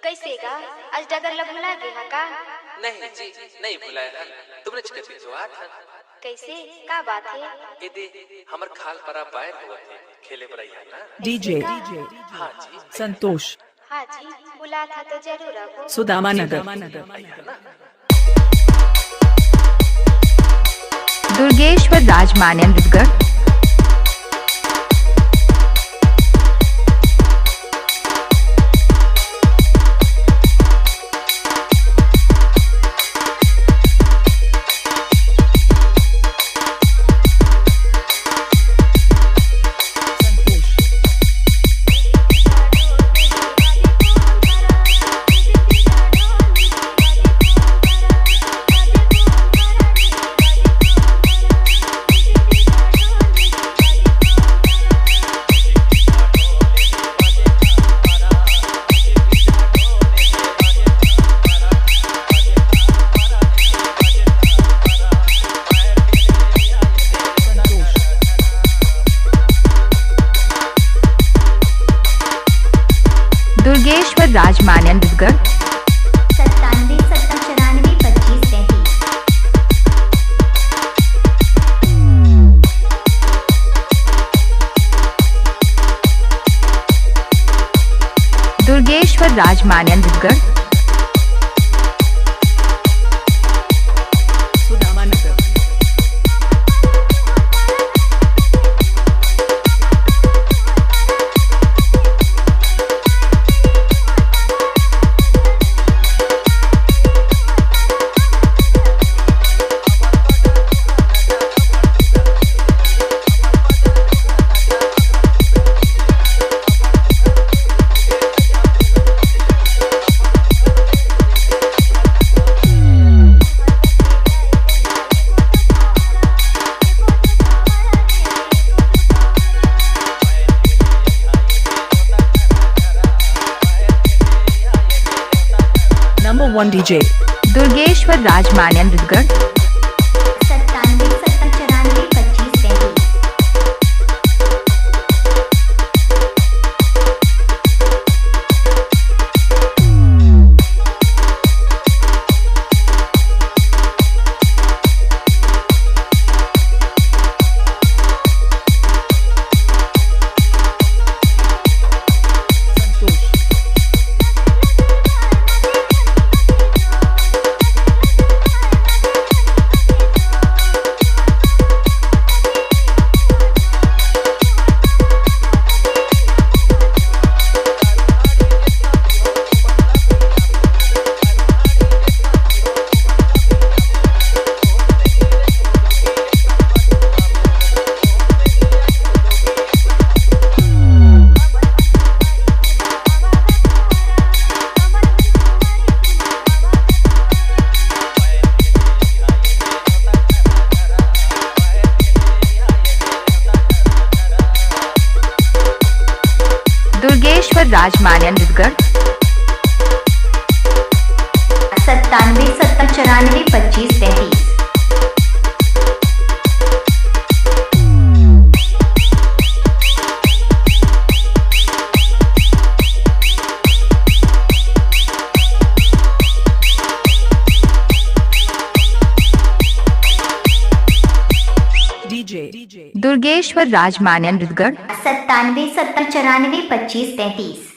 कैसे गा? आज डगर ला भुला गे हा का? नहीं जी, नहीं भुलाया हन। तुमने कभी जो आत हन। कैसे का बात है? ए दे हमर खाल परा बाहर हुआ थे खेले बरई है ना। डीजे हाँ जी संतोष हाँ जी, बुला था तो जरूर आबो। सुदामा नगर आई है ना। Durgeshwar Rajmanendragarh Durgeshwar Rajmanendragarh 97 70 94 33 Durgeshwar Rajmanendragarh Sudama Nagar number 1 DJ Durgeshwar Rajmanendragarh 97 70 94 25 33 Durgeshwar Rajmanendragarh 97 70 94 25 33 DJ Durgeshwar Rajmanendragarh 97 70 94 25 33